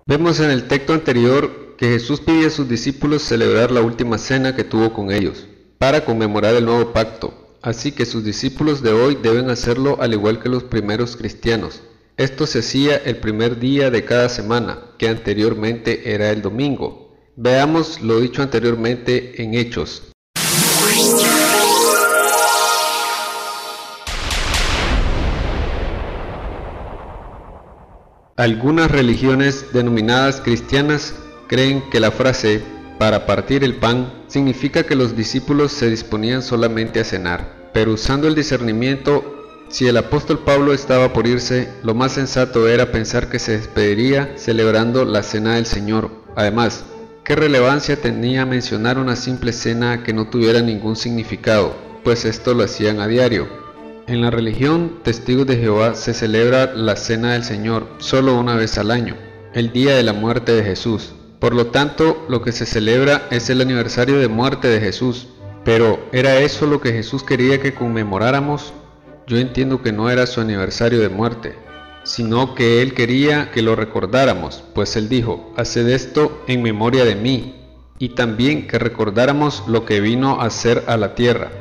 Vemos en el texto anterior que Jesús pide a sus discípulos celebrar la última cena que tuvo con ellos, para conmemorar el nuevo pacto, así que sus discípulos de hoy deben hacerlo al igual que los primeros cristianos. Esto se hacía el primer día de cada semana, que anteriormente era el domingo. Veamos lo dicho anteriormente en Hechos. Algunas religiones denominadas cristianas creen que la frase "para partir el pan" significa que los discípulos se disponían solamente a cenar, pero usando el discernimiento, si el apóstol Pablo estaba por irse, lo más sensato era pensar que se despediría celebrando la cena del Señor. Además, ¿qué relevancia tenía mencionar una simple cena que no tuviera ningún significado? Pues esto lo hacían a diario. En la religión Testigos de Jehová se celebra la Cena del Señor solo una vez al año, el día de la muerte de Jesús. Por lo tanto, lo que se celebra es el aniversario de muerte de Jesús. Pero, ¿era eso lo que Jesús quería que conmemoráramos? Yo entiendo que no era su aniversario de muerte, sino que Él quería que lo recordáramos, pues Él dijo: "Haced esto en memoria de mí", y también que recordáramos lo que vino a hacer a la tierra.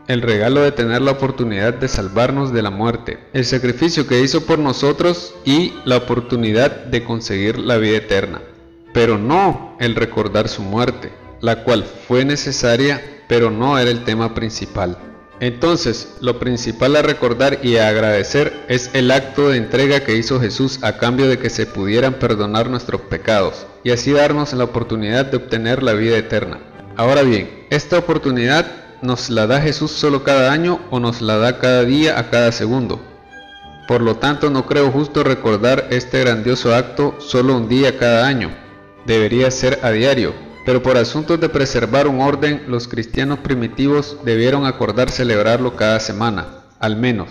El regalo de tener la oportunidad de salvarnos de la muerte, el sacrificio que hizo por nosotros y la oportunidad de conseguir la vida eterna. Pero no el recordar su muerte, la cual fue necesaria, pero no era el tema principal. Entonces, lo principal a recordar y a agradecer es el acto de entrega que hizo Jesús a cambio de que se pudieran perdonar nuestros pecados, y así darnos la oportunidad de obtener la vida eterna. Ahora bien, esta oportunidad ¿nos la da Jesús solo cada año o nos la da cada día a cada segundo? Por lo tanto, no creo justo recordar este grandioso acto solo un día cada año. Debería ser a diario, pero por asuntos de preservar un orden, los cristianos primitivos debieron acordar celebrarlo cada semana, al menos.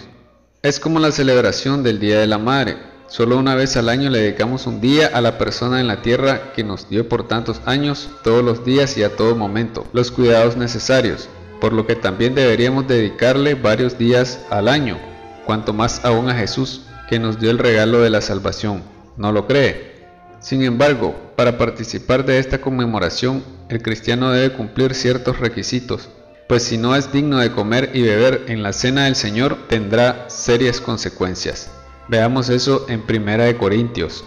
Es como la celebración del Día de la Madre. Solo una vez al año le dedicamos un día a la persona en la tierra que nos dio por tantos años, todos los días y a todo momento, los cuidados necesarios. Por lo que también deberíamos dedicarle varios días al año, cuanto más aún a Jesús, que nos dio el regalo de la salvación. ¿No lo cree? Sin embargo, para participar de esta conmemoración, el cristiano debe cumplir ciertos requisitos, pues si no es digno de comer y beber en la cena del Señor, tendrá serias consecuencias. Veamos eso en 1 Corintios.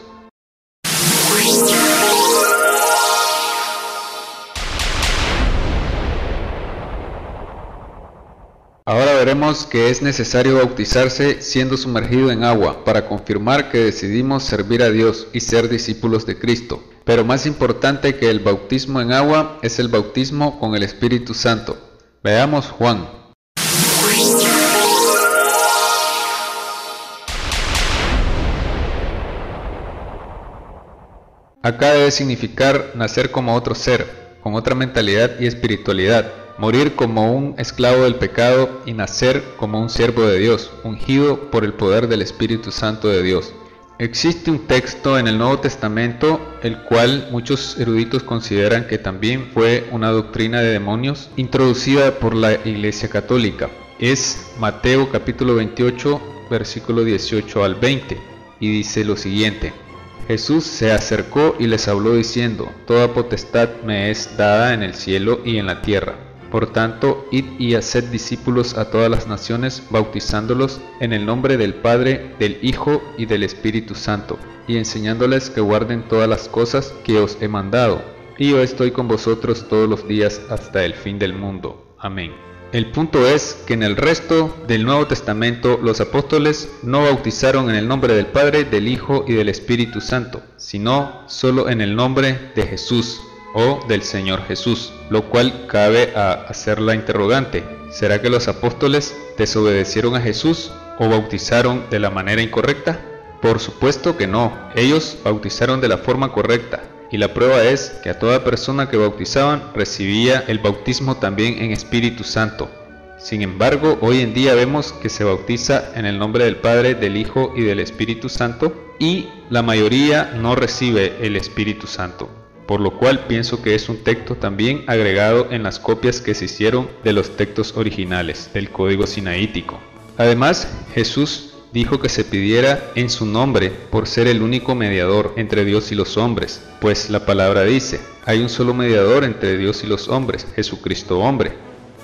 Ahora veremos que es necesario bautizarse siendo sumergido en agua para confirmar que decidimos servir a Dios y ser discípulos de Cristo. Pero más importante que el bautismo en agua es el bautismo con el Espíritu Santo. Veamos Juan. Acá debe significar nacer como otro ser, con otra mentalidad y espiritualidad. Morir como un esclavo del pecado y nacer como un siervo de Dios, ungido por el poder del Espíritu Santo de Dios. Existe un texto en el Nuevo Testamento, el cual muchos eruditos consideran que también fue una doctrina de demonios introducida por la Iglesia Católica. Es Mateo capítulo 28, versículo 18 al 20, y dice lo siguiente: Jesús se acercó y les habló diciendo: Toda potestad me es dada en el cielo y en la tierra. Por tanto, id y haced discípulos a todas las naciones, bautizándolos en el nombre del Padre, del Hijo y del Espíritu Santo, y enseñándoles que guarden todas las cosas que os he mandado. Y yo estoy con vosotros todos los días hasta el fin del mundo. Amén. El punto es que en el resto del Nuevo Testamento los apóstoles no bautizaron en el nombre del Padre, del Hijo y del Espíritu Santo, sino solo en el nombre de Jesús o del Señor Jesús, lo cual cabe a hacer la interrogante: ¿será que los apóstoles desobedecieron a Jesús o bautizaron de la manera incorrecta? Por supuesto que no, ellos bautizaron de la forma correcta, y la prueba es que a toda persona que bautizaban recibía el bautismo también en Espíritu Santo. Sin embargo, hoy en día vemos que se bautiza en el nombre del Padre, del Hijo y del Espíritu Santo, y la mayoría no recibe el Espíritu Santo. Por lo cual pienso que es un texto también agregado en las copias que se hicieron de los textos originales del Código Sinaítico. Además, Jesús dijo que se pidiera en su nombre por ser el único mediador entre Dios y los hombres, pues la palabra dice, hay un solo mediador entre Dios y los hombres, Jesucristo hombre.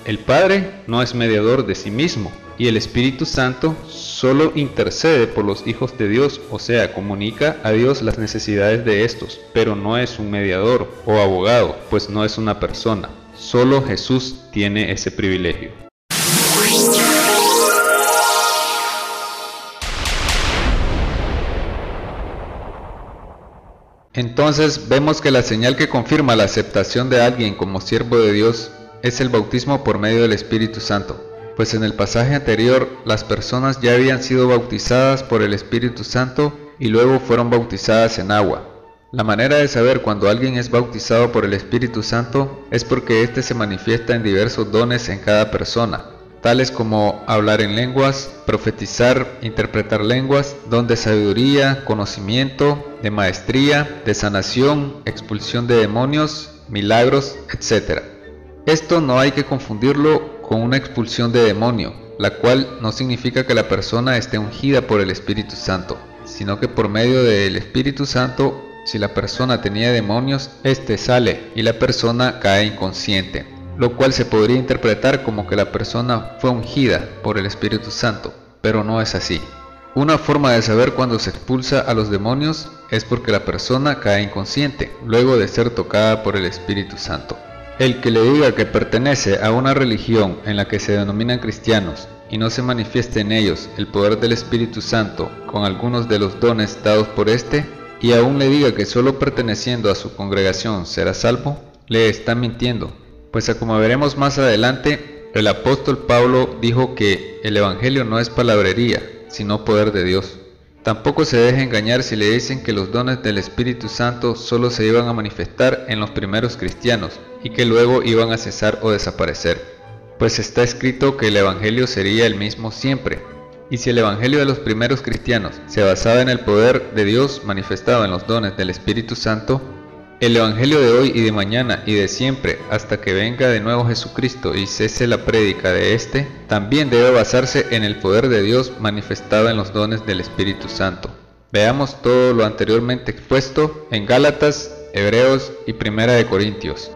El Padre no es mediador de sí mismo, y el Espíritu Santo solo intercede por los hijos de Dios, o sea, comunica a Dios las necesidades de estos, pero no es un mediador o abogado, pues no es una persona. Solo Jesús tiene ese privilegio. Entonces vemos que la señal que confirma la aceptación de alguien como siervo de Dios es el bautismo por medio del Espíritu Santo, pues en el pasaje anterior las personas ya habían sido bautizadas por el Espíritu Santo y luego fueron bautizadas en agua. La manera de saber cuando alguien es bautizado por el Espíritu Santo es porque éste se manifiesta en diversos dones en cada persona, tales como hablar en lenguas, profetizar, interpretar lenguas, don de sabiduría, conocimiento, de maestría, de sanación, expulsión de demonios, milagros, etc. Esto no hay que confundirlo con una expulsión de demonio, la cual no significa que la persona esté ungida por el Espíritu Santo, sino que por medio del Espíritu Santo, si la persona tenía demonios, éste sale y la persona cae inconsciente, lo cual se podría interpretar como que la persona fue ungida por el Espíritu Santo, pero no es así. Una forma de saber cuando se expulsa a los demonios es porque la persona cae inconsciente, luego de ser tocada por el Espíritu Santo. El que le diga que pertenece a una religión en la que se denominan cristianos y no se manifieste en ellos el poder del Espíritu Santo con algunos de los dones dados por éste, y aún le diga que solo perteneciendo a su congregación será salvo, le está mintiendo. Pues como veremos más adelante, el apóstol Pablo dijo que el Evangelio no es palabrería, sino poder de Dios. Tampoco se deje engañar si le dicen que los dones del Espíritu Santo solo se iban a manifestar en los primeros cristianos y que luego iban a cesar o desaparecer, pues está escrito que el Evangelio sería el mismo siempre. Y si el Evangelio de los primeros cristianos se basaba en el poder de Dios manifestado en los dones del Espíritu Santo, el Evangelio de hoy y de mañana y de siempre, hasta que venga de nuevo Jesucristo y cese la prédica de éste, también debe basarse en el poder de Dios manifestado en los dones del Espíritu Santo. Veamos todo lo anteriormente expuesto en Gálatas, Hebreos y Primera de Corintios.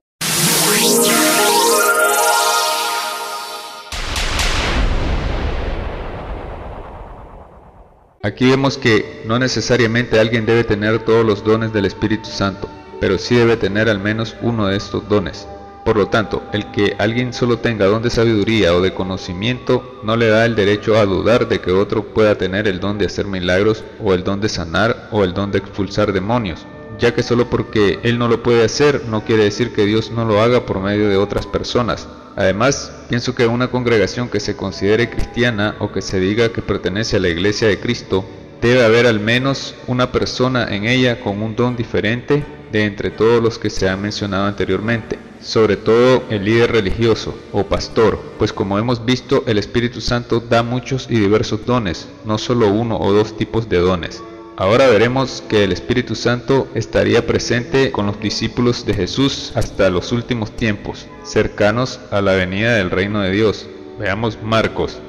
Aquí vemos que no necesariamente alguien debe tener todos los dones del Espíritu Santo, pero sí debe tener al menos uno de estos dones. Por lo tanto, el que alguien solo tenga don de sabiduría o de conocimiento no le da el derecho a dudar de que otro pueda tener el don de hacer milagros o el don de sanar o el don de expulsar demonios, ya que solo porque él no lo puede hacer no quiere decir que Dios no lo haga por medio de otras personas. Además, pienso que una congregación que se considere cristiana o que se diga que pertenece a la Iglesia de Cristo, debe haber al menos una persona en ella con un don diferente de entre todos los que se han mencionado anteriormente, sobre todo el líder religioso o pastor, pues como hemos visto, el Espíritu Santo da muchos y diversos dones, no solo uno o dos tipos de dones. Ahora veremos que el Espíritu Santo estaría presente con los discípulos de Jesús hasta los últimos tiempos, cercanos a la venida del reino de Dios. Veamos Marcos.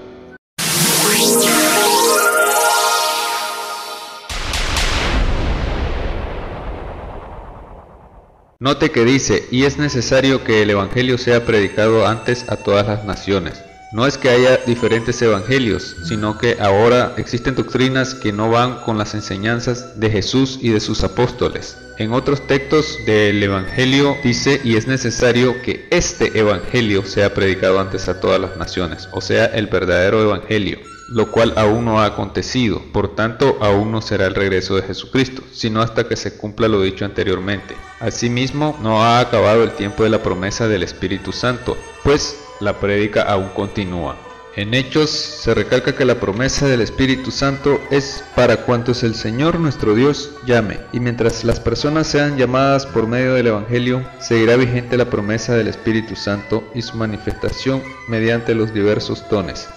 Note que dice, y es necesario que el Evangelio sea predicado antes a todas las naciones. No es que haya diferentes evangelios, sino que ahora existen doctrinas que no van con las enseñanzas de Jesús y de sus apóstoles. En otros textos del Evangelio dice, y es necesario que este Evangelio sea predicado antes a todas las naciones, o sea, el verdadero Evangelio, lo cual aún no ha acontecido, por tanto aún no será el regreso de Jesucristo, sino hasta que se cumpla lo dicho anteriormente. Asimismo, no ha acabado el tiempo de la promesa del Espíritu Santo, pues la prédica aún continúa. En Hechos se recalca que la promesa del Espíritu Santo es para cuantos el Señor nuestro Dios llame, y mientras las personas sean llamadas por medio del Evangelio, seguirá vigente la promesa del Espíritu Santo y su manifestación mediante los diversos dones.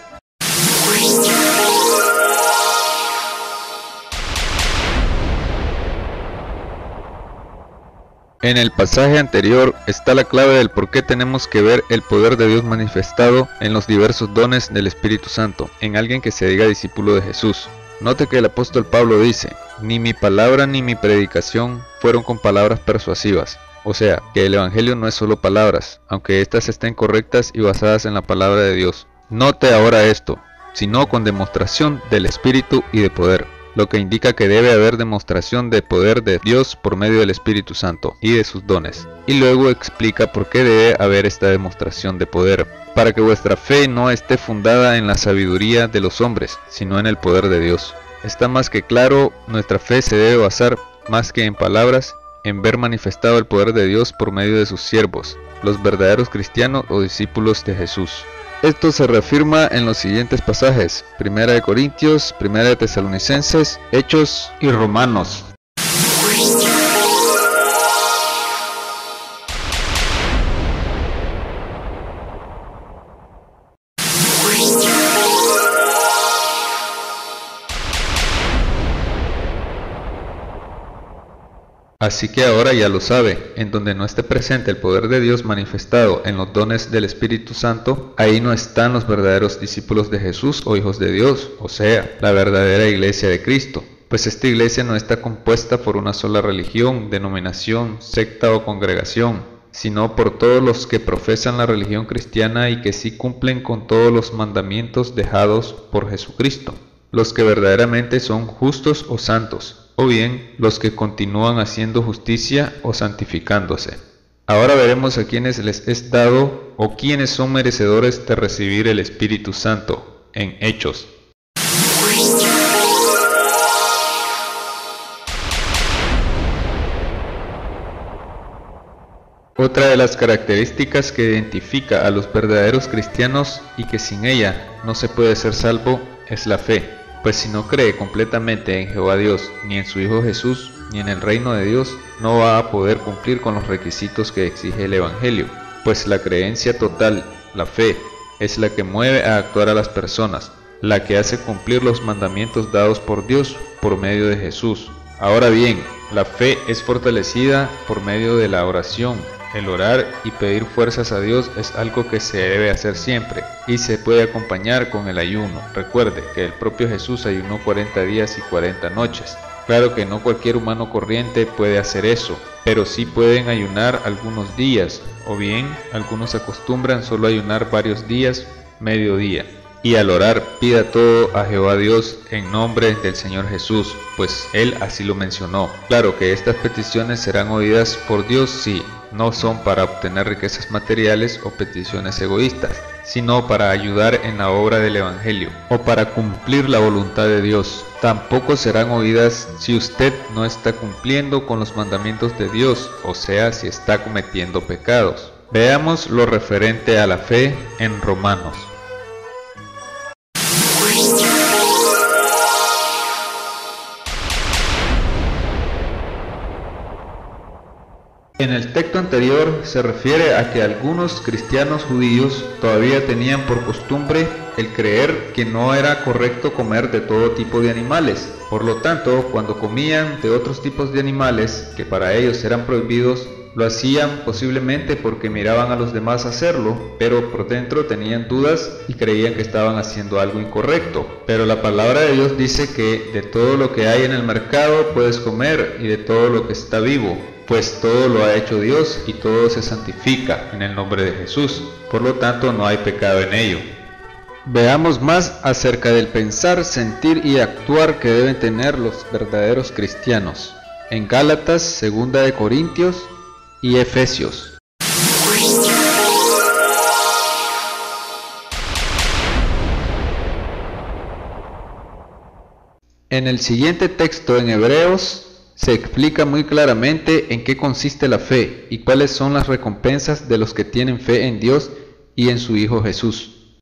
En el pasaje anterior está la clave del por qué tenemos que ver el poder de Dios manifestado en los diversos dones del Espíritu Santo, en alguien que se diga discípulo de Jesús. Note que el apóstol Pablo dice, ni mi palabra ni mi predicación fueron con palabras persuasivas. O sea, que el Evangelio no es solo palabras, aunque éstas estén correctas y basadas en la palabra de Dios. Note ahora esto, sino con demostración del Espíritu y de poder, lo que indica que debe haber demostración de poder de Dios por medio del Espíritu Santo y de sus dones. Y luego explica por qué debe haber esta demostración de poder, para que vuestra fe no esté fundada en la sabiduría de los hombres, sino en el poder de Dios. Está más que claro, nuestra fe se debe basar, más que en palabras, en ver manifestado el poder de Dios por medio de sus siervos, los verdaderos cristianos o discípulos de Jesús. Esto se reafirma en los siguientes pasajes, 1 Corintios, 1 Tesalonicenses, Hechos y Romanos. Así que ahora ya lo sabe, en donde no esté presente el poder de Dios manifestado en los dones del Espíritu Santo, ahí no están los verdaderos discípulos de Jesús o hijos de Dios, o sea, la verdadera iglesia de Cristo. Pues esta iglesia no está compuesta por una sola religión, denominación, secta o congregación, sino por todos los que profesan la religión cristiana y que sí cumplen con todos los mandamientos dejados por Jesucristo, los que verdaderamente son justos o santos, o bien los que continúan haciendo justicia o santificándose. Ahora veremos a quienes les es dado o quienes son merecedores de recibir el Espíritu Santo en Hechos. Otra de las características que identifica a los verdaderos cristianos y que sin ella no se puede ser salvo es la fe. Pues si no cree completamente en Jehová Dios, ni en su Hijo Jesús, ni en el reino de Dios, no va a poder cumplir con los requisitos que exige el Evangelio. Pues la creencia total, la fe, es la que mueve a actuar a las personas, la que hace cumplir los mandamientos dados por Dios por medio de Jesús. Ahora bien, la fe es fortalecida por medio de la oración. El orar y pedir fuerzas a Dios es algo que se debe hacer siempre y se puede acompañar con el ayuno. Recuerde que el propio Jesús ayunó 40 días y 40 noches. Claro que no cualquier humano corriente puede hacer eso, pero sí pueden ayunar algunos días, o bien algunos acostumbran solo ayunar varios días, mediodía. Y al orar pida todo a Jehová Dios en nombre del Señor Jesús, pues Él así lo mencionó. Claro que estas peticiones serán oídas por Dios si no son para obtener riquezas materiales o peticiones egoístas, sino para ayudar en la obra del Evangelio o para cumplir la voluntad de Dios. Tampoco serán oídas si usted no está cumpliendo con los mandamientos de Dios, o sea, si está cometiendo pecados. Veamos lo referente a la fe en Romanos. En el texto anterior se refiere a que algunos cristianos judíos todavía tenían por costumbre el creer que no era correcto comer de todo tipo de animales. Por lo tanto, cuando comían de otros tipos de animales que para ellos eran prohibidos, lo hacían posiblemente porque miraban a los demás hacerlo, pero por dentro tenían dudas y creían que estaban haciendo algo incorrecto. Pero la palabra de Dios dice que de todo lo que hay en el mercado puedes comer y de todo lo que está vivo, pues todo lo ha hecho Dios y todo se santifica en el nombre de Jesús. Por lo tanto, no hay pecado en ello. Veamos más acerca del pensar, sentir y actuar que deben tener los verdaderos cristianos en Gálatas, 2 de Corintios y Efesios. En el siguiente texto en Hebreos se explica muy claramente en qué consiste la fe y cuáles son las recompensas de los que tienen fe en Dios y en su Hijo Jesús.